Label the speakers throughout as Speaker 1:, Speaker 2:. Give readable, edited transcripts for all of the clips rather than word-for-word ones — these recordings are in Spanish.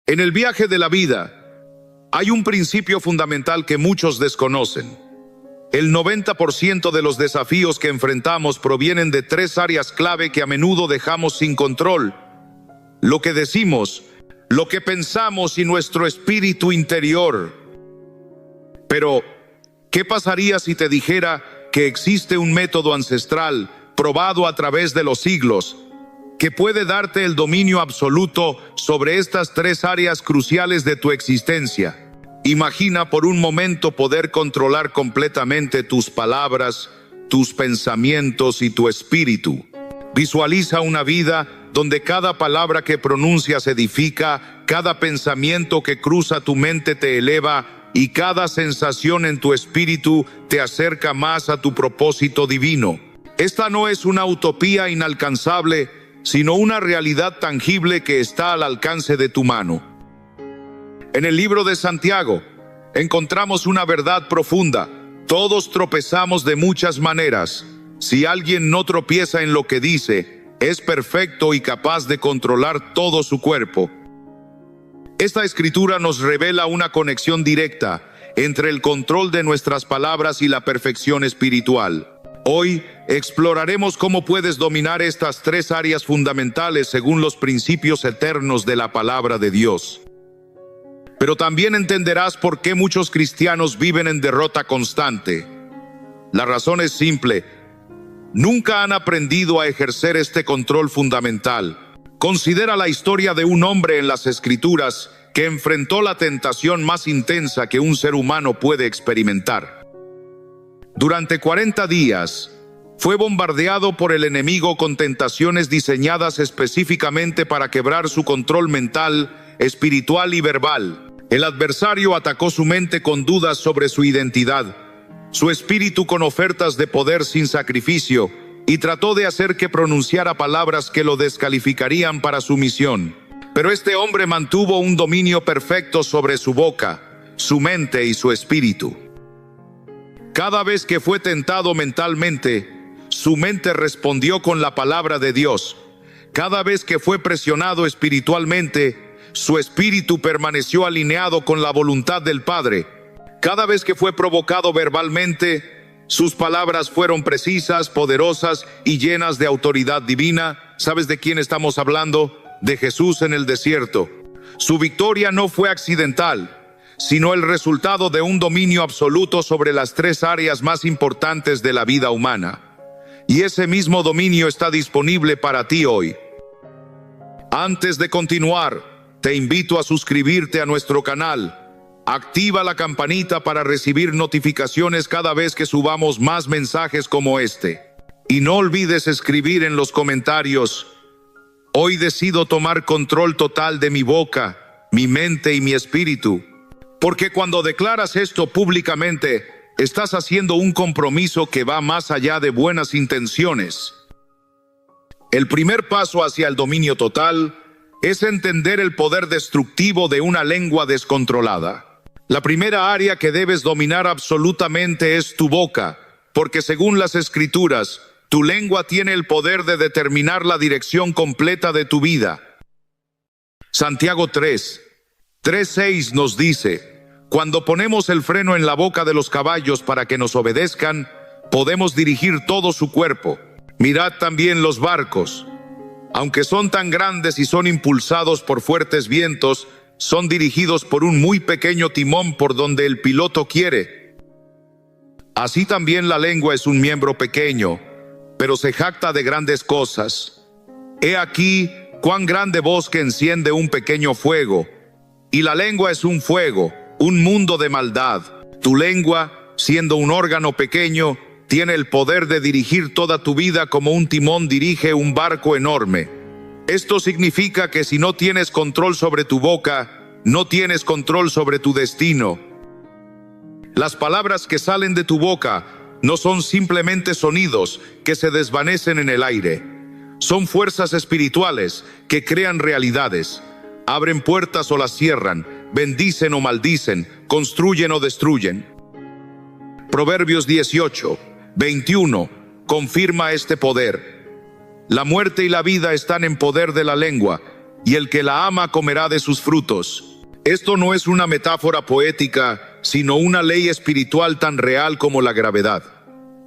Speaker 1: En el viaje de la vida, hay un principio fundamental que muchos desconocen. El 90% de los desafíos que enfrentamos provienen de tres áreas clave que a menudo dejamos sin control: lo que decimos, lo que pensamos y nuestro espíritu interior. Pero, ¿qué pasaría si te dijera que existe un método ancestral, probado a través de los siglos, que puede darte el dominio absoluto sobre estas tres áreas cruciales de tu existencia? Imagina por un momento poder controlar completamente tus palabras, tus pensamientos y tu espíritu. Visualiza una vida donde cada palabra que pronuncias edifica, cada pensamiento que cruza tu mente te eleva y cada sensación en tu espíritu te acerca más a tu propósito divino. Esta no es una utopía inalcanzable, sino una realidad tangible que está al alcance de tu mano. En el libro de Santiago encontramos una verdad profunda: todos tropezamos de muchas maneras. Si alguien no tropieza en lo que dice, es perfecto y capaz de controlar todo su cuerpo. Esta escritura nos revela una conexión directa entre el control de nuestras palabras y la perfección espiritual. Hoy exploraremos cómo puedes dominar estas tres áreas fundamentales según los principios eternos de la palabra de Dios. Pero también entenderás por qué muchos cristianos viven en derrota constante. La razón es simple: nunca han aprendido a ejercer este control fundamental. Considera la historia de un hombre en las Escrituras que enfrentó la tentación más intensa que un ser humano puede experimentar. Durante 40 días, fue bombardeado por el enemigo con tentaciones diseñadas específicamente para quebrar su control mental, espiritual y verbal. El adversario atacó su mente con dudas sobre su identidad, su espíritu con ofertas de poder sin sacrificio, y trató de hacer que pronunciara palabras que lo descalificarían para su misión. Pero este hombre mantuvo un dominio perfecto sobre su boca, su mente y su espíritu. Cada vez que fue tentado mentalmente, su mente respondió con la palabra de Dios. Cada vez que fue presionado espiritualmente, su espíritu permaneció alineado con la voluntad del Padre. Cada vez que fue provocado verbalmente, sus palabras fueron precisas, poderosas y llenas de autoridad divina. ¿Sabes de quién estamos hablando? De Jesús en el desierto. Su victoria no fue accidental, sino el resultado de un dominio absoluto sobre las tres áreas más importantes de la vida humana. Y ese mismo dominio está disponible para ti hoy. Antes de continuar, te invito a suscribirte a nuestro canal. Activa la campanita para recibir notificaciones cada vez que subamos más mensajes como este. Y no olvides escribir en los comentarios: hoy decido tomar control total de mi boca, mi mente y mi espíritu. Porque cuando declaras esto públicamente, estás haciendo un compromiso que va más allá de buenas intenciones. El primer paso hacia el dominio total es entender el poder destructivo de una lengua descontrolada. La primera área que debes dominar absolutamente es tu boca, porque según las Escrituras, tu lengua tiene el poder de determinar la dirección completa de tu vida. Santiago 3:6 nos dice: cuando ponemos el freno en la boca de los caballos para que nos obedezcan, podemos dirigir todo su cuerpo. Mirad también los barcos. Aunque son tan grandes y son impulsados por fuertes vientos, son dirigidos por un muy pequeño timón por donde el piloto quiere. Así también la lengua es un miembro pequeño, pero se jacta de grandes cosas. He aquí cuán grande bosque enciende un pequeño fuego, y la lengua es un fuego, un mundo de maldad. Tu lengua, siendo un órgano pequeño, tiene el poder de dirigir toda tu vida como un timón dirige un barco enorme. Esto significa que si no tienes control sobre tu boca, no tienes control sobre tu destino. Las palabras que salen de tu boca no son simplemente sonidos que se desvanecen en el aire. Son fuerzas espirituales que crean realidades, abren puertas o las cierran, bendicen o maldicen, construyen o destruyen. Proverbios 18:21 confirma este poder. La muerte y la vida están en poder de la lengua, y el que la ama comerá de sus frutos. Esto no es una metáfora poética, sino una ley espiritual tan real como la gravedad.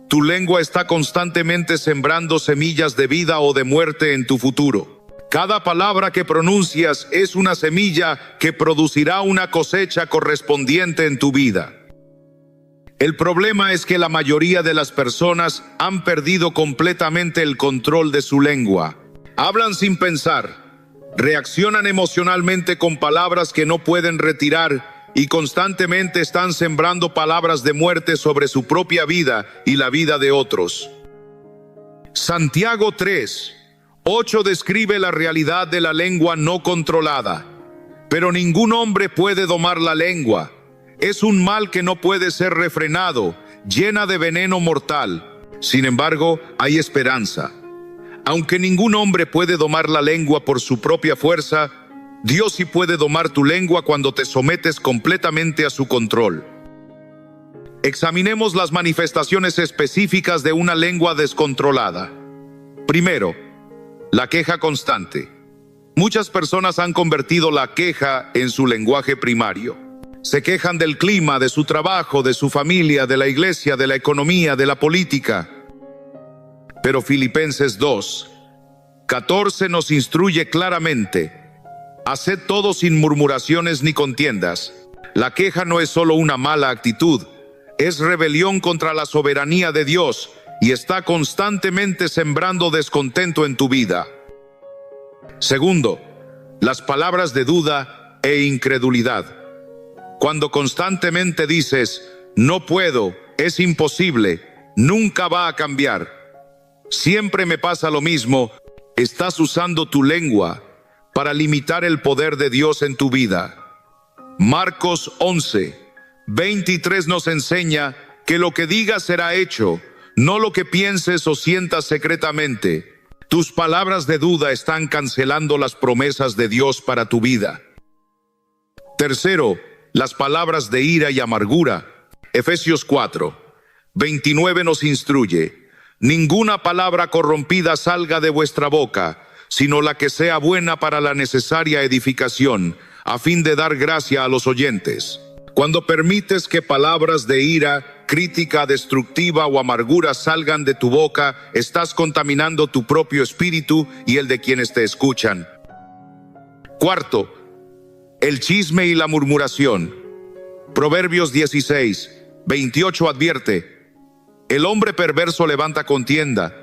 Speaker 1: Tu lengua está constantemente sembrando semillas de vida o de muerte en tu futuro. Cada palabra que pronuncias es una semilla que producirá una cosecha correspondiente en tu vida. El problema es que la mayoría de las personas han perdido completamente el control de su lengua. Hablan sin pensar, reaccionan emocionalmente con palabras que no pueden retirar y constantemente están sembrando palabras de muerte sobre su propia vida y la vida de otros. Santiago 3:8 describe la realidad de la lengua no controlada. Pero ningún hombre puede domar la lengua. Es un mal que no puede ser refrenado, llena de veneno mortal. Sin embargo, hay esperanza. Aunque ningún hombre puede domar la lengua por su propia fuerza, Dios sí puede domar tu lengua cuando te sometes completamente a su control. Examinemos las manifestaciones específicas de una lengua descontrolada. Primero, la queja constante. Muchas personas han convertido la queja en su lenguaje primario. Se quejan del clima, de su trabajo, de su familia, de la iglesia, de la economía, de la política. Pero Filipenses 2:14 nos instruye claramente: haced todo sin murmuraciones ni contiendas. La queja no es solo una mala actitud, es rebelión contra la soberanía de Dios y está constantemente sembrando descontento en tu vida. Segundo, las palabras de duda e incredulidad. Cuando constantemente dices, no puedo, es imposible, nunca va a cambiar, siempre me pasa lo mismo, estás usando tu lengua para limitar el poder de Dios en tu vida. Marcos 11:23 nos enseña que lo que digas será hecho, no lo que pienses o sientas secretamente. Tus palabras de duda están cancelando las promesas de Dios para tu vida. Tercero, las palabras de ira y amargura. Efesios 4:29 nos instruye: ninguna palabra corrompida salga de vuestra boca, sino la que sea buena para la necesaria edificación, a fin de dar gracia a los oyentes. Cuando permites que palabras de ira, crítica destructiva o amargura salgan de tu boca, estás contaminando tu propio espíritu y el de quienes te escuchan. Cuarto, el chisme y la murmuración. Proverbios 16:28 advierte: el hombre perverso levanta contienda,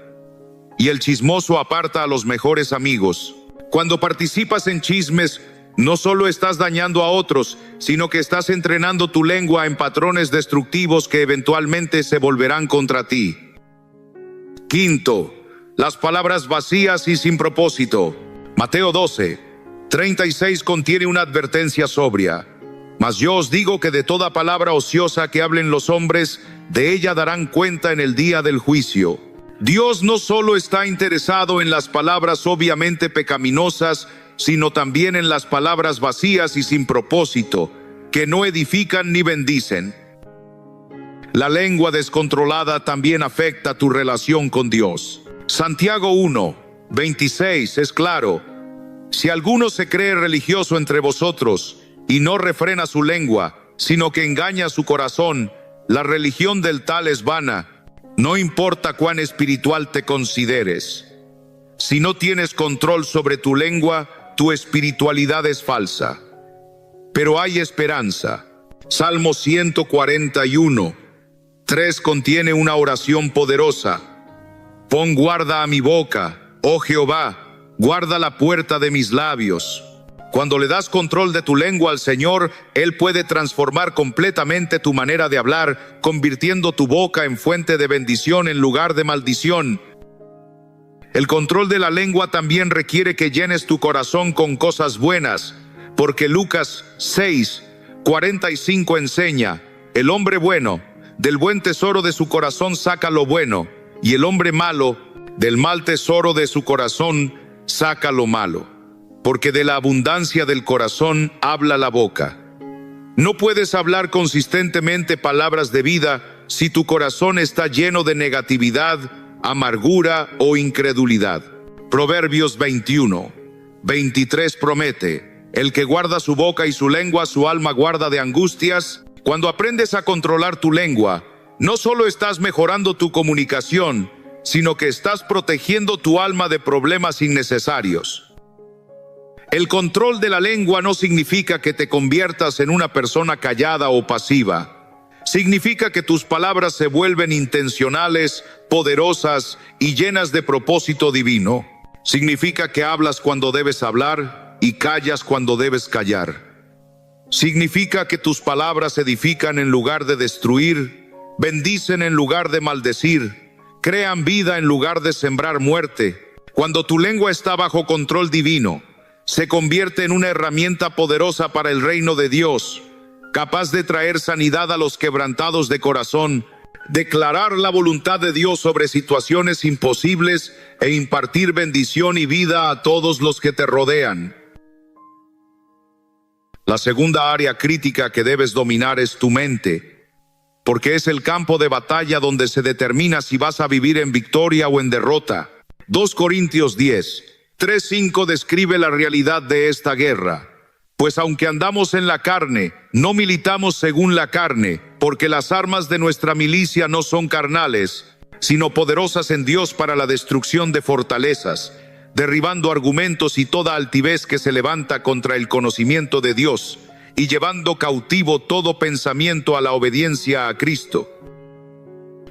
Speaker 1: y el chismoso aparta a los mejores amigos. Cuando participas en chismes, no solo estás dañando a otros, sino que estás entrenando tu lengua en patrones destructivos que eventualmente se volverán contra ti. Quinto, las palabras vacías y sin propósito. Mateo 12:36 contiene una advertencia sobria: mas yo os digo que de toda palabra ociosa que hablen los hombres, de ella darán cuenta en el día del juicio. Dios no solo está interesado en las palabras obviamente pecaminosas, sino también en las palabras vacías y sin propósito, que no edifican ni bendicen. La lengua descontrolada también afecta tu relación con Dios. Santiago 1:26 es claro: si alguno se cree religioso entre vosotros y no refrena su lengua, sino que engaña su corazón, la religión del tal es vana. No importa cuán espiritual te consideres. Si no tienes control sobre tu lengua, tu espiritualidad es falsa. Pero hay esperanza. Salmo 141:3 contiene una oración poderosa: pon guarda a mi boca, oh Jehová, guarda la puerta de mis labios. Cuando le das control de tu lengua al Señor, Él puede transformar completamente tu manera de hablar, convirtiendo tu boca en fuente de bendición en lugar de maldición. El control de la lengua también requiere que llenes tu corazón con cosas buenas, porque Lucas 6:45 enseña: el hombre bueno, del buen tesoro de su corazón saca lo bueno, y el hombre malo, del mal tesoro de su corazón saca lo malo. Porque de la abundancia del corazón habla la boca. No puedes hablar consistentemente palabras de vida si tu corazón está lleno de negatividad, amargura o incredulidad. Proverbios 23 promete: el que guarda su boca y su lengua, su alma guarda de angustias. Cuando aprendes a controlar tu lengua, no solo estás mejorando tu comunicación, sino que estás protegiendo tu alma de problemas innecesarios. El control de la lengua no significa que te conviertas en una persona callada o pasiva. Significa que tus palabras se vuelven intencionales, poderosas y llenas de propósito divino. Significa que hablas cuando debes hablar y callas cuando debes callar. Significa que tus palabras edifican en lugar de destruir, bendicen en lugar de maldecir, crean vida en lugar de sembrar muerte. Cuando tu lengua está bajo control divino, se convierte en una herramienta poderosa para el reino de Dios, capaz de traer sanidad a los quebrantados de corazón, declarar la voluntad de Dios sobre situaciones imposibles e impartir bendición y vida a todos los que te rodean. La segunda área crítica que debes dominar es tu mente, porque es el campo de batalla donde se determina si vas a vivir en victoria o en derrota. 2 Corintios 10, 3-5 describe la realidad de esta guerra. Pues aunque andamos en la carne, no militamos según la carne, porque las armas de nuestra milicia no son carnales, sino poderosas en Dios para la destrucción de fortalezas, derribando argumentos y toda altivez que se levanta contra el conocimiento de Dios, y llevando cautivo todo pensamiento a la obediencia a Cristo.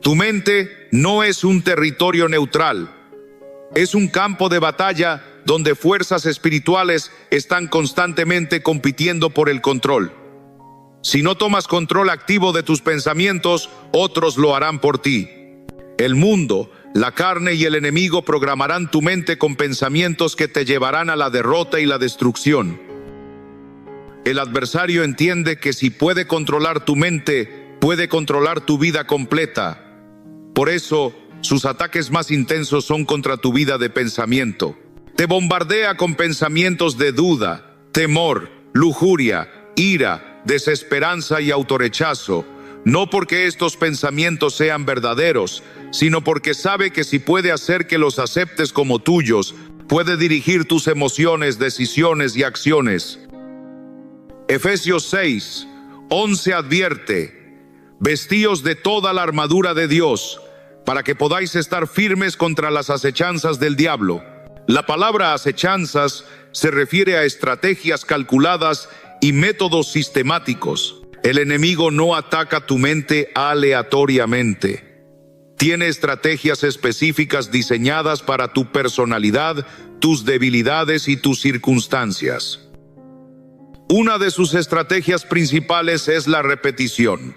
Speaker 1: Tu mente no es un territorio neutral, es un campo de batalla donde fuerzas espirituales están constantemente compitiendo por el control. Si no tomas control activo de tus pensamientos, otros lo harán por ti. El mundo, la carne y el enemigo programarán tu mente con pensamientos que te llevarán a la derrota y la destrucción. El adversario entiende que si puede controlar tu mente, puede controlar tu vida completa. Por eso, sus ataques más intensos son contra tu vida de pensamiento. Te bombardea con pensamientos de duda, temor, lujuria, ira, desesperanza y autorrechazo, no porque estos pensamientos sean verdaderos, sino porque sabe que si puede hacer que los aceptes como tuyos, puede dirigir tus emociones, decisiones y acciones. Efesios 6, 11 advierte: vestíos de toda la armadura de Dios, para que podáis estar firmes contra las acechanzas del diablo. La palabra acechanzas se refiere a estrategias calculadas y métodos sistemáticos. El enemigo no ataca tu mente aleatoriamente. Tiene estrategias específicas diseñadas para tu personalidad, tus debilidades y tus circunstancias. Una de sus estrategias principales es la repetición.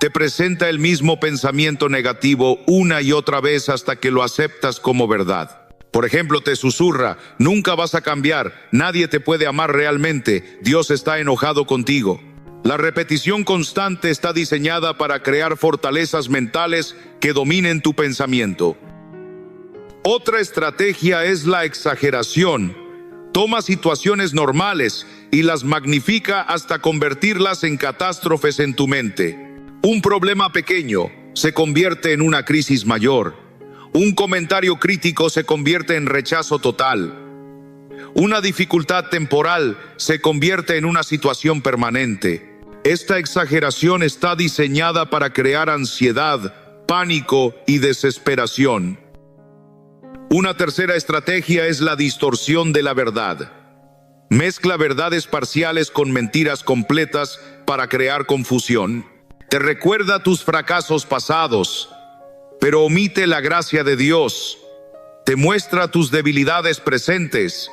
Speaker 1: Te presenta el mismo pensamiento negativo una y otra vez hasta que lo aceptas como verdad. Por ejemplo, te susurra: nunca vas a cambiar, nadie te puede amar realmente, Dios está enojado contigo. La repetición constante está diseñada para crear fortalezas mentales que dominen tu pensamiento. Otra estrategia es la exageración. Toma situaciones normales y las magnifica hasta convertirlas en catástrofes en tu mente. Un problema pequeño se convierte en una crisis mayor. Un comentario crítico se convierte en rechazo total. Una dificultad temporal se convierte en una situación permanente. Esta exageración está diseñada para crear ansiedad, pánico y desesperación. Una tercera estrategia es la distorsión de la verdad. Mezcla verdades parciales con mentiras completas para crear confusión. Te recuerda tus fracasos pasados, pero omite la gracia de Dios. Te muestra tus debilidades presentes,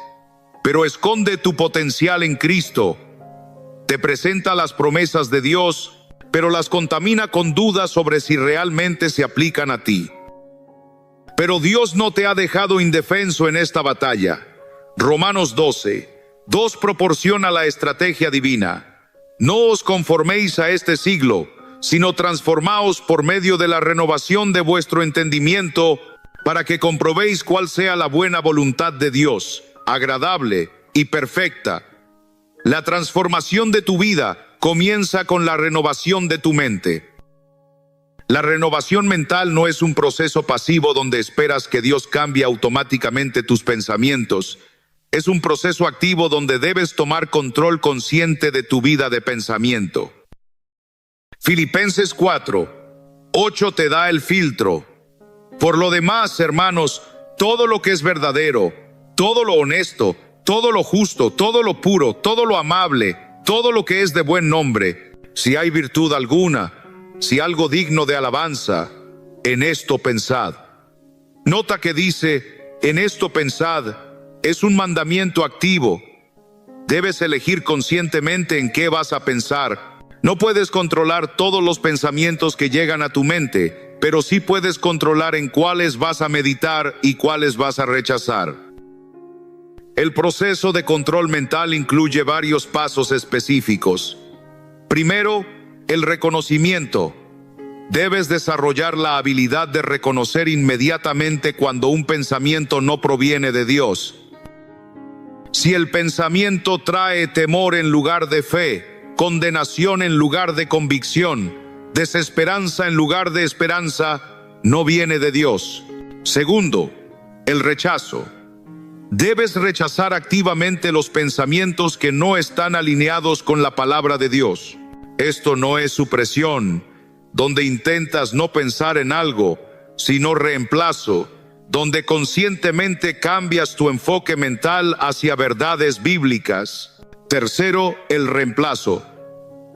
Speaker 1: pero esconde tu potencial en Cristo. Te presenta las promesas de Dios, pero las contamina con dudas sobre si realmente se aplican a ti. Pero Dios no te ha dejado indefenso en esta batalla. Romanos 12:2 proporciona la estrategia divina. No os conforméis a este siglo, sino transformaos por medio de la renovación de vuestro entendimiento, para que comprobéis cuál sea la buena voluntad de Dios, agradable y perfecta. La transformación de tu vida comienza con la renovación de tu mente. La renovación mental no es un proceso pasivo donde esperas que Dios cambie automáticamente tus pensamientos. Es un proceso activo donde debes tomar control consciente de tu vida de pensamiento. Filipenses 4:8 te da el filtro. Por lo demás, hermanos, todo lo que es verdadero, todo lo honesto, todo lo justo, todo lo puro, todo lo amable, todo lo que es de buen nombre, si hay virtud alguna, si algo digno de alabanza, en esto pensad. Nota que dice, en esto pensad, es un mandamiento activo. Debes elegir conscientemente en qué vas a pensar. No puedes controlar todos los pensamientos que llegan a tu mente, pero sí puedes controlar en cuáles vas a meditar y cuáles vas a rechazar. El proceso de control mental incluye varios pasos específicos. Primero, el reconocimiento. Debes desarrollar la habilidad de reconocer inmediatamente cuando un pensamiento no proviene de Dios. Si el pensamiento trae temor en lugar de fe, condenación en lugar de convicción, desesperanza en lugar de esperanza, no viene de Dios. Segundo, el rechazo. Debes rechazar activamente los pensamientos que no están alineados con la palabra de Dios. Esto no es supresión, donde intentas no pensar en algo, sino reemplazo, donde conscientemente cambias tu enfoque mental hacia verdades bíblicas. Tercero, el reemplazo.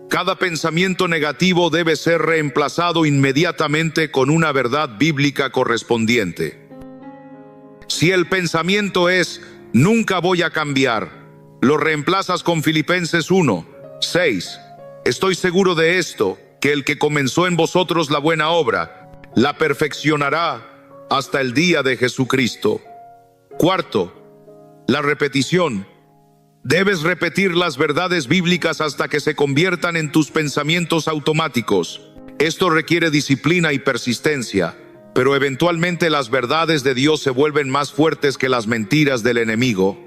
Speaker 1: Cada pensamiento negativo debe ser reemplazado inmediatamente con una verdad bíblica correspondiente. Si el pensamiento es, nunca voy a cambiar, lo reemplazas con Filipenses 1:6. Estoy seguro de esto, que el que comenzó en vosotros la buena obra, la perfeccionará hasta el día de Jesucristo. Cuarto, la repetición. Debes repetir las verdades bíblicas hasta que se conviertan en tus pensamientos automáticos. Esto requiere disciplina y persistencia, pero eventualmente las verdades de Dios se vuelven más fuertes que las mentiras del enemigo.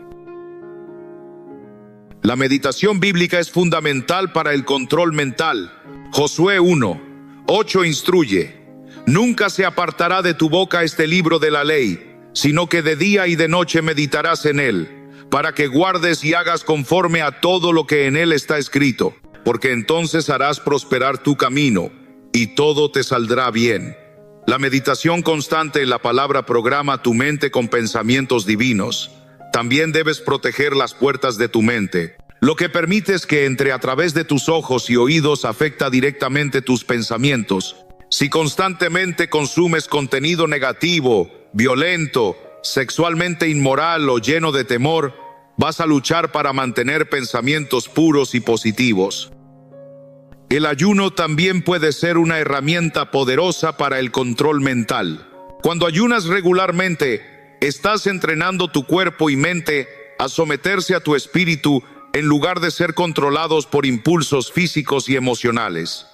Speaker 1: La meditación bíblica es fundamental para el control mental. Josué 1:8 instruye: nunca se apartará de tu boca este libro de la ley, sino que de día y de noche meditarás en él, para que guardes y hagas conforme a todo lo que en él está escrito, porque entonces harás prosperar tu camino, y todo te saldrá bien. La meditación constante en la palabra programa tu mente con pensamientos divinos. También debes proteger las puertas de tu mente. Lo que permites que entre a través de tus ojos y oídos afecta directamente tus pensamientos. Si constantemente consumes contenido negativo, violento, sexualmente inmoral o lleno de temor, vas a luchar para mantener pensamientos puros y positivos. El ayuno también puede ser una herramienta poderosa para el control mental. Cuando ayunas regularmente, estás entrenando tu cuerpo y mente a someterse a tu espíritu en lugar de ser controlados por impulsos físicos y emocionales.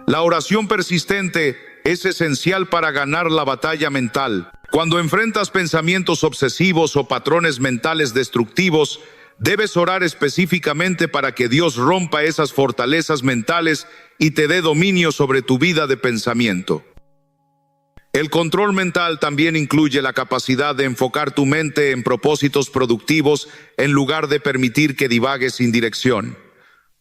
Speaker 1: La oración persistente es esencial para ganar la batalla mental. Cuando enfrentas pensamientos obsesivos o patrones mentales destructivos, debes orar específicamente para que Dios rompa esas fortalezas mentales y te dé dominio sobre tu vida de pensamiento. El control mental también incluye la capacidad de enfocar tu mente en propósitos productivos en lugar de permitir que divague sin dirección.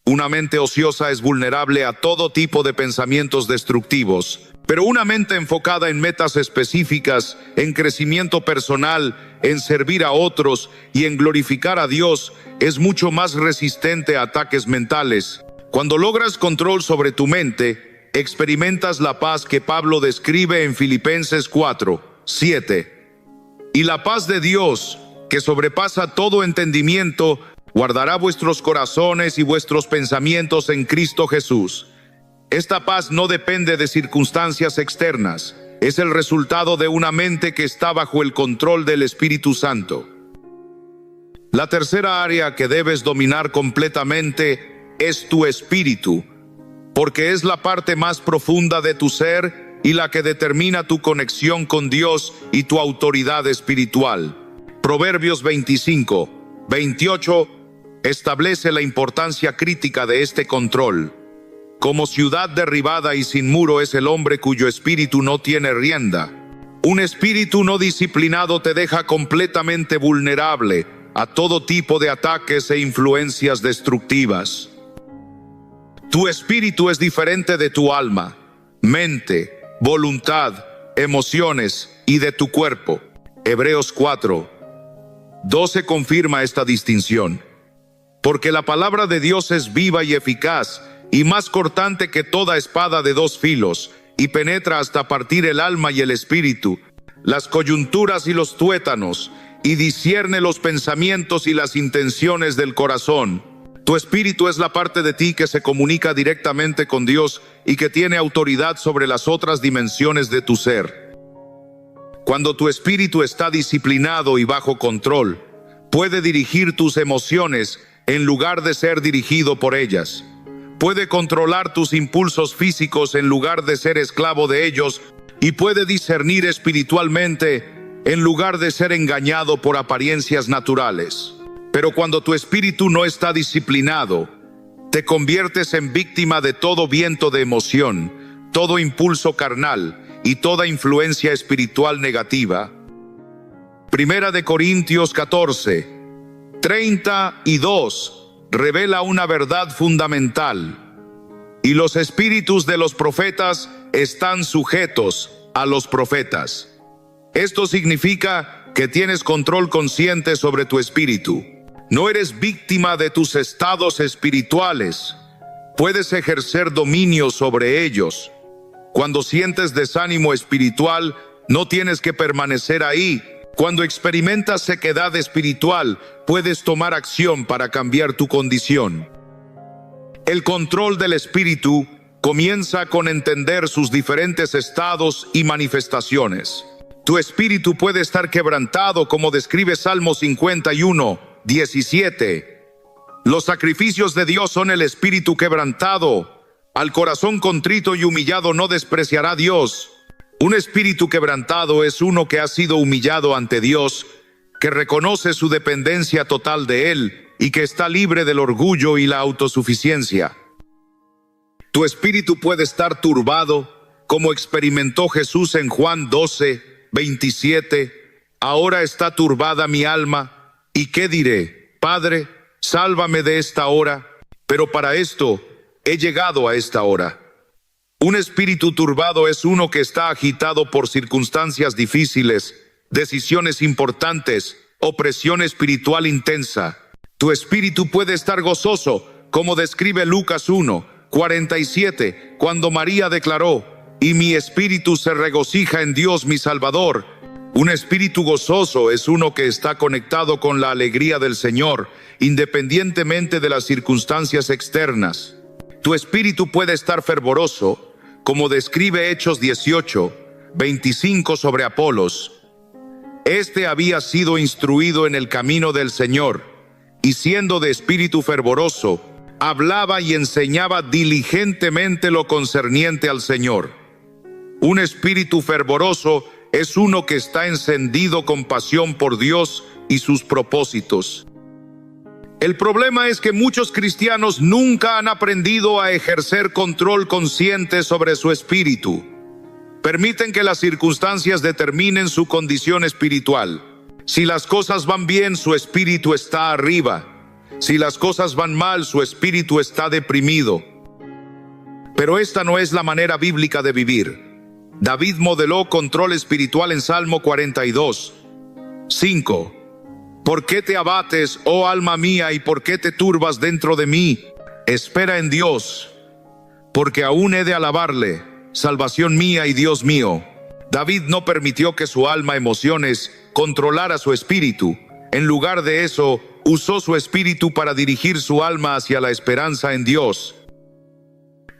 Speaker 1: Una mente ociosa es vulnerable a todo tipo de pensamientos destructivos, pero una mente enfocada en metas específicas, en crecimiento personal, en servir a otros y en glorificar a Dios es mucho más resistente a ataques mentales. Cuando logras control sobre tu mente, experimentas la paz que Pablo describe en Filipenses 4:7. Y la paz de Dios, que sobrepasa todo entendimiento, guardará vuestros corazones y vuestros pensamientos en Cristo Jesús. Esta paz no depende de circunstancias externas, es el resultado de una mente que está bajo el control del Espíritu Santo. La tercera área que debes dominar completamente es tu espíritu, porque es la parte más profunda de tu ser y la que determina tu conexión con Dios y tu autoridad espiritual. Proverbios 25:28 establece la importancia crítica de este control. Como ciudad derribada y sin muro es el hombre cuyo espíritu no tiene rienda. Un espíritu no disciplinado te deja completamente vulnerable, a todo tipo de ataques e influencias destructivas. Tu espíritu es diferente de tu alma, mente, voluntad, emociones y de tu cuerpo. Hebreos 4:12 confirma esta distinción. Porque la palabra de Dios es viva y eficaz, y más cortante que toda espada de dos filos, y penetra hasta partir el alma y el espíritu, las coyunturas y los tuétanos, y discierne los pensamientos y las intenciones del corazón. Tu espíritu es la parte de ti que se comunica directamente con Dios y que tiene autoridad sobre las otras dimensiones de tu ser. Cuando tu espíritu está disciplinado y bajo control, puede dirigir tus emociones en lugar de ser dirigido por ellas. Puede controlar tus impulsos físicos en lugar de ser esclavo de ellos, y puede discernir espiritualmente en lugar de ser engañado por apariencias naturales. Pero cuando tu espíritu no está disciplinado, te conviertes en víctima de todo viento de emoción, todo impulso carnal y toda influencia espiritual negativa. Primera de Corintios 14:32 revela una verdad fundamental. Y los espíritus de los profetas están sujetos a los profetas. Esto significa que tienes control consciente sobre tu espíritu. No eres víctima de tus estados espirituales. Puedes ejercer dominio sobre ellos. Cuando sientes desánimo espiritual, no tienes que permanecer ahí. Cuando experimentas sequedad espiritual, puedes tomar acción para cambiar tu condición. El control del espíritu comienza con entender sus diferentes estados y manifestaciones. Tu espíritu puede estar quebrantado, como describe Salmo 51:17. Los sacrificios de Dios son el espíritu quebrantado. Al corazón contrito y humillado no despreciará Dios. Un espíritu quebrantado es uno que ha sido humillado ante Dios, que reconoce su dependencia total de Él y que está libre del orgullo y la autosuficiencia. Tu espíritu puede estar turbado, como experimentó Jesús en Juan 12:27. Ahora está turbada mi alma, ¿y qué diré? Padre, sálvame de esta hora. Pero para esto he llegado a esta hora. Un espíritu turbado es uno que está agitado por circunstancias difíciles, decisiones importantes o presión espiritual intensa. Tu espíritu puede estar gozoso, como describe Lucas 1:47, cuando María declaró: y mi espíritu se regocija en Dios mi Salvador. Un espíritu gozoso es uno que está conectado con la alegría del Señor, independientemente de las circunstancias externas. Tu espíritu puede estar fervoroso, como describe Hechos 18:25 sobre Apolos. Este había sido instruido en el camino del Señor, y siendo de espíritu fervoroso, hablaba y enseñaba diligentemente lo concerniente al Señor. Un espíritu fervoroso es uno que está encendido con pasión por Dios y sus propósitos. El problema es que muchos cristianos nunca han aprendido a ejercer control consciente sobre su espíritu. Permiten que las circunstancias determinen su condición espiritual. Si las cosas van bien, su espíritu está arriba. Si las cosas van mal, su espíritu está deprimido. Pero esta no es la manera bíblica de vivir. David modeló control espiritual en Salmo 42:5. ¿Por qué te abates, oh alma mía, y por qué te turbas dentro de mí? Espera en Dios, porque aún he de alabarle, salvación mía y Dios mío. David no permitió que su alma, emociones, controlara su espíritu. En lugar de eso, usó su espíritu para dirigir su alma hacia la esperanza en Dios.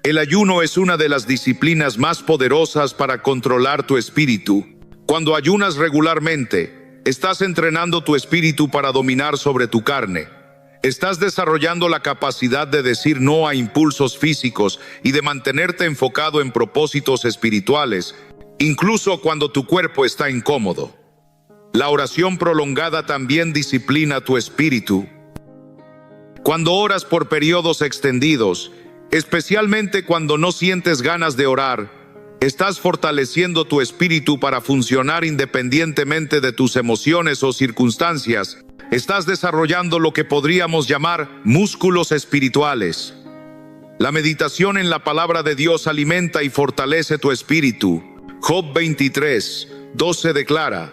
Speaker 1: El ayuno es una de las disciplinas más poderosas para controlar tu espíritu. Cuando ayunas regularmente, estás entrenando tu espíritu para dominar sobre tu carne. Estás desarrollando la capacidad de decir no a impulsos físicos y de mantenerte enfocado en propósitos espirituales, incluso cuando tu cuerpo está incómodo. La oración prolongada también disciplina tu espíritu. Cuando oras por periodos extendidos, especialmente cuando no sientes ganas de orar, estás fortaleciendo tu espíritu para funcionar independientemente de tus emociones o circunstancias, estás desarrollando lo que podríamos llamar músculos espirituales. La meditación en la palabra de Dios alimenta y fortalece tu espíritu. Job 23:12 declara: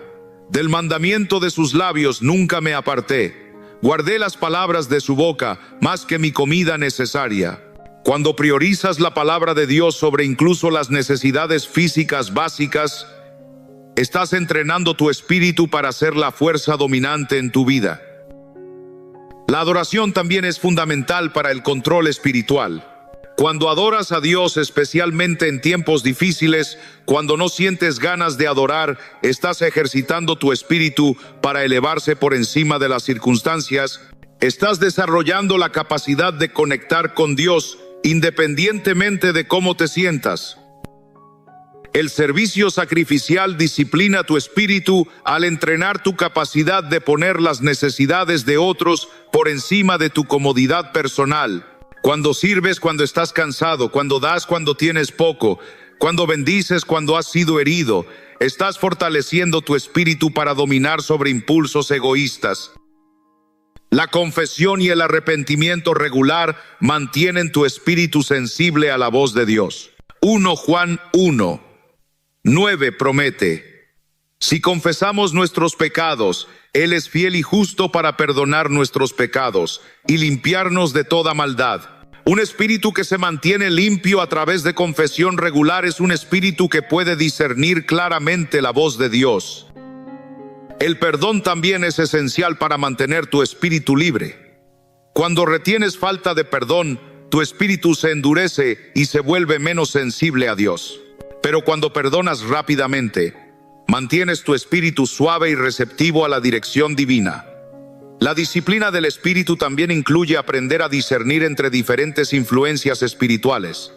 Speaker 1: del mandamiento de sus labios nunca me aparté. Guardé las palabras de su boca más que mi comida necesaria. Cuando priorizas la palabra de Dios sobre incluso las necesidades físicas básicas, estás entrenando tu espíritu para ser la fuerza dominante en tu vida. La adoración también es fundamental para el control espiritual. Cuando adoras a Dios, especialmente en tiempos difíciles, cuando no sientes ganas de adorar, estás ejercitando tu espíritu para elevarse por encima de las circunstancias. Estás desarrollando la capacidad de conectar con Dios independientemente de cómo te sientas. El servicio sacrificial disciplina tu espíritu al entrenar tu capacidad de poner las necesidades de otros por encima de tu comodidad personal. Cuando sirves cuando estás cansado, cuando das cuando tienes poco, cuando bendices cuando has sido herido, estás fortaleciendo tu espíritu para dominar sobre impulsos egoístas. La confesión y el arrepentimiento regular mantienen tu espíritu sensible a la voz de Dios. 1 Juan 1:9 promete: si confesamos nuestros pecados, Él es fiel y justo para perdonar nuestros pecados y limpiarnos de toda maldad. Un espíritu que se mantiene limpio a través de confesión regular es un espíritu que puede discernir claramente la voz de Dios. El perdón también es esencial para mantener tu espíritu libre. Cuando retienes falta de perdón, tu espíritu se endurece y se vuelve menos sensible a Dios. Pero cuando perdonas rápidamente, mantienes tu espíritu suave y receptivo a la dirección divina. La disciplina del espíritu también incluye aprender a discernir entre diferentes influencias espirituales.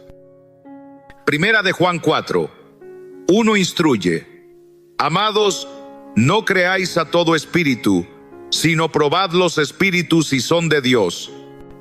Speaker 1: Primera de Juan 4:1 instruye: amados, no creáis a todo espíritu, sino probad los espíritus si son de Dios.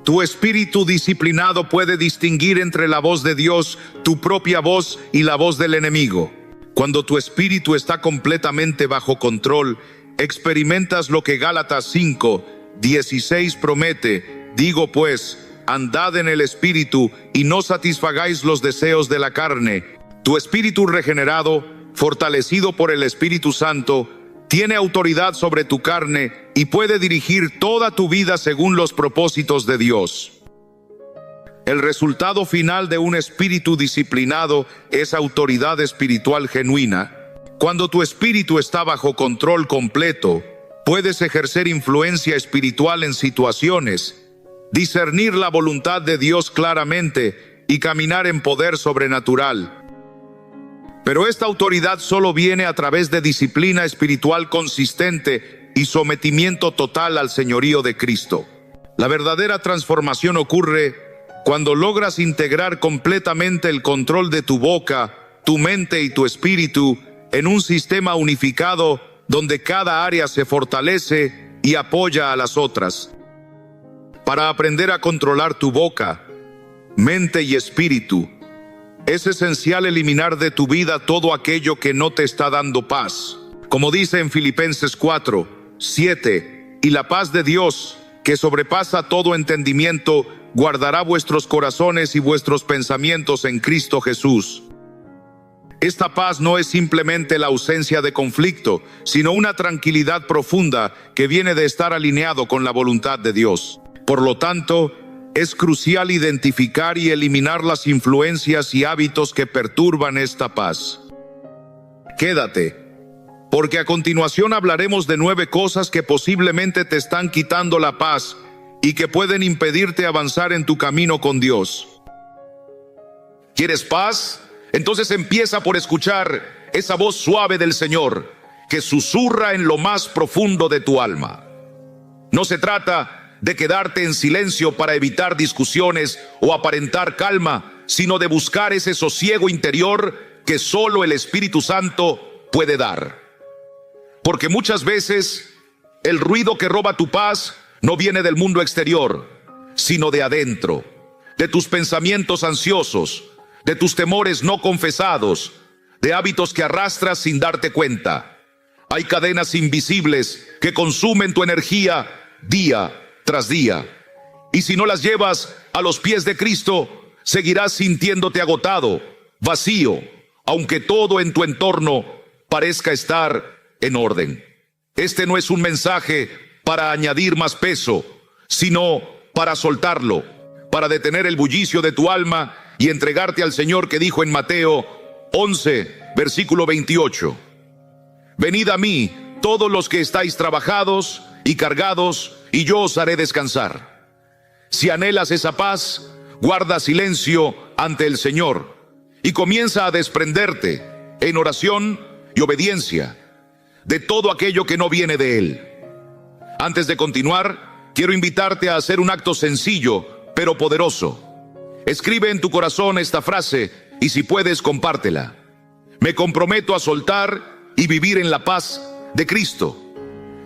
Speaker 1: Tu espíritu disciplinado puede distinguir entre la voz de Dios, tu propia voz y la voz del enemigo. Cuando tu espíritu está completamente bajo control, experimentas lo que Gálatas 5:16 promete. Digo pues, andad en el espíritu y no satisfagáis los deseos de la carne. Tu espíritu regenerado, fortalecido por el Espíritu Santo, tiene autoridad sobre tu carne y puede dirigir toda tu vida según los propósitos de Dios. El resultado final de un espíritu disciplinado es autoridad espiritual genuina. Cuando tu espíritu está bajo control completo, puedes ejercer influencia espiritual en situaciones, discernir la voluntad de Dios claramente y caminar en poder sobrenatural. Pero esta autoridad solo viene a través de disciplina espiritual consistente y sometimiento total al señorío de Cristo. La verdadera transformación ocurre cuando logras integrar completamente el control de tu boca, tu mente y tu espíritu en un sistema unificado donde cada área se fortalece y apoya a las otras. Para aprender a controlar tu boca, mente y espíritu, es esencial eliminar de tu vida todo aquello que no te está dando paz. Como dice en Filipenses 4:7, y la paz de Dios, que sobrepasa todo entendimiento, guardará vuestros corazones y vuestros pensamientos en Cristo Jesús. Esta paz no es simplemente la ausencia de conflicto, sino una tranquilidad profunda que viene de estar alineado con la voluntad de Dios. Por lo tanto, es crucial identificar y eliminar las influencias y hábitos que perturban esta paz. Quédate, porque a continuación hablaremos de 9 cosas que posiblemente te están quitando la paz y que pueden impedirte avanzar en tu camino con Dios. ¿Quieres paz? Entonces empieza por escuchar esa voz suave del Señor que susurra en lo más profundo de tu alma. No se trata de quedarte en silencio para evitar discusiones o aparentar calma, sino de buscar ese sosiego interior que solo el Espíritu Santo puede dar. Porque muchas veces el ruido que roba tu paz no viene del mundo exterior, sino de adentro, de tus pensamientos ansiosos, de tus temores no confesados, de hábitos que arrastras sin darte cuenta. Hay cadenas invisibles que consumen tu energía día tras día. Y si no las llevas a los pies de Cristo, seguirás sintiéndote agotado, vacío, aunque todo en tu entorno parezca estar en orden. Este no es un mensaje para añadir más peso, sino para soltarlo, para detener el bullicio de tu alma y entregarte al Señor, que dijo en Mateo 11, versículo 28. Venid a mí, todos los que estáis trabajados y cargados, y yo os haré descansar. Si anhelas esa paz, guarda silencio ante el Señor y comienza a desprenderte en oración y obediencia de todo aquello que no viene de Él. Antes de continuar, quiero invitarte a hacer un acto sencillo, pero poderoso. Escribe en tu corazón esta frase y, si puedes, compártela. Me comprometo a soltar y vivir en la paz de Cristo.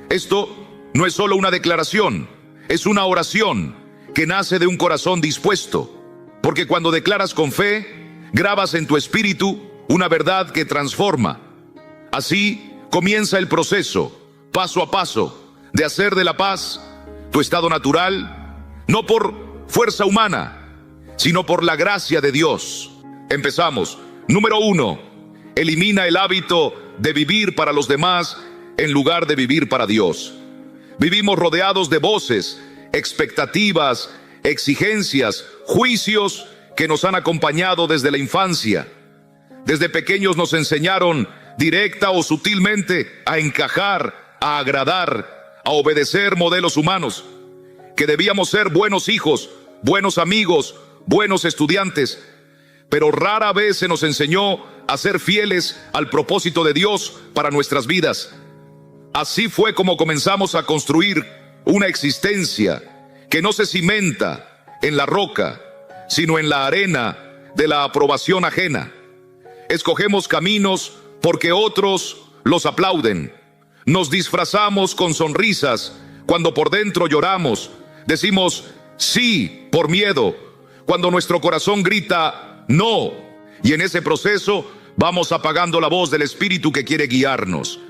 Speaker 1: Esto no es solo una declaración, es una oración que nace de un corazón dispuesto, porque cuando declaras con fe, grabas en tu espíritu una verdad que transforma. Así comienza el proceso, paso a paso, de hacer de la paz tu estado natural, no por fuerza humana, sino por la gracia de Dios. Empezamos. Número 1. Elimina el hábito de vivir para los demás en lugar de vivir para Dios. Vivimos rodeados de voces, expectativas, exigencias, juicios que nos han acompañado desde la infancia. Desde pequeños nos enseñaron directa o sutilmente a encajar, a agradar, a obedecer modelos humanos, que debíamos ser buenos hijos, buenos amigos, buenos estudiantes, pero rara vez se nos enseñó a ser fieles al propósito de Dios para nuestras vidas. Así fue como comenzamos a construir una existencia que no se cimenta en la roca, sino en la arena de la aprobación ajena. Escogemos caminos porque otros los aplauden. Nos disfrazamos con sonrisas cuando por dentro lloramos. Decimos sí por miedo, cuando nuestro corazón grita no. Y en ese proceso vamos apagando la voz del Espíritu que quiere guiarnos.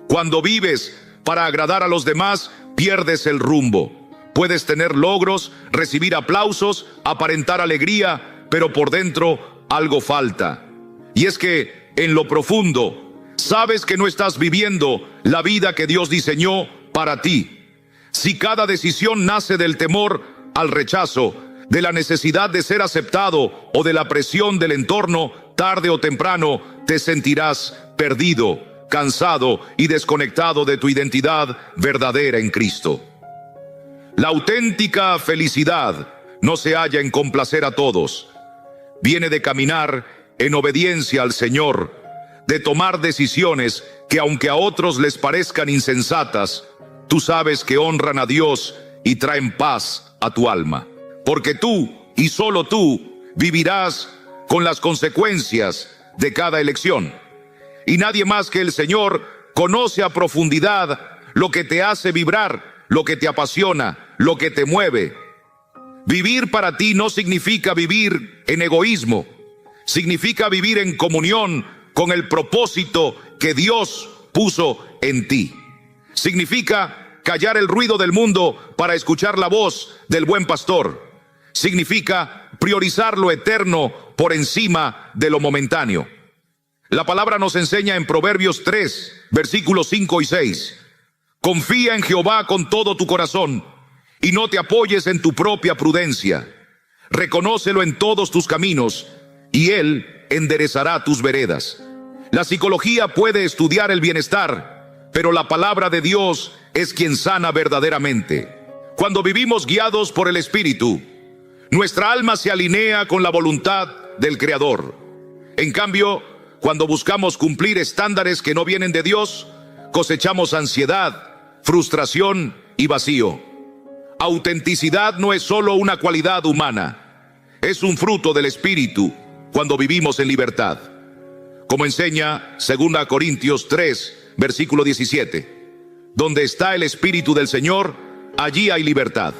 Speaker 1: Cuando vives para agradar a los demás, pierdes el rumbo. Puedes tener logros, recibir aplausos, aparentar alegría, pero por dentro algo falta. Y es que en lo profundo sabes que no estás viviendo la vida que Dios diseñó para ti. Si cada decisión nace del temor al rechazo, de la necesidad de ser aceptado o de la presión del entorno, tarde o temprano te sentirás perdido, cansado y desconectado de tu identidad verdadera en Cristo. La auténtica felicidad no se halla en complacer a todos. Viene de caminar en obediencia al Señor, de tomar decisiones que, aunque a otros les parezcan insensatas, tú sabes que honran a Dios y traen paz a tu alma. Porque tú, y solo tú, vivirás con las consecuencias de cada elección. Y nadie más que el Señor conoce a profundidad lo que te hace vibrar, lo que te apasiona, lo que te mueve. Vivir para ti no significa vivir en egoísmo, significa vivir en comunión con el propósito que Dios puso en ti. Significa callar el ruido del mundo para escuchar la voz del buen pastor. Significa priorizar lo eterno por encima de lo momentáneo. La palabra nos enseña en Proverbios 3, versículos 5 y 6. Confía en Jehová con todo tu corazón y no te apoyes en tu propia prudencia. Reconócelo en todos tus caminos y Él enderezará tus veredas. La psicología puede estudiar el bienestar, pero la palabra de Dios es quien sana verdaderamente. Cuando vivimos guiados por el Espíritu, nuestra alma se alinea con la voluntad del Creador. En cambio, cuando buscamos cumplir estándares que no vienen de Dios, cosechamos ansiedad, frustración y vacío. Autenticidad no es solo una cualidad humana, es un fruto del Espíritu cuando vivimos en libertad. Como enseña 2 Corintios 3, versículo 17. Donde está el Espíritu del Señor, allí hay libertad.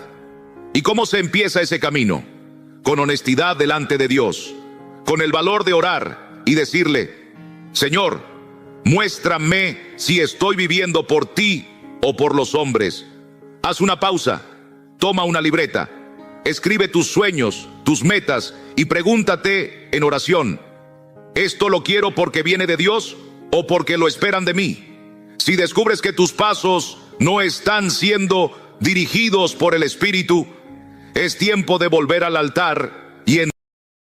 Speaker 1: ¿Y cómo se empieza ese camino? Con honestidad delante de Dios, con el valor de orar y decirle: Señor, Muéstrame si estoy viviendo por ti o por los hombres. Haz una pausa, toma una libreta, escribe tus sueños, tus metas y pregúntate en oración: ¿esto lo quiero porque viene de Dios o porque lo esperan de mí? Si descubres que tus pasos no están siendo dirigidos por el Espíritu, es tiempo de volver al altar y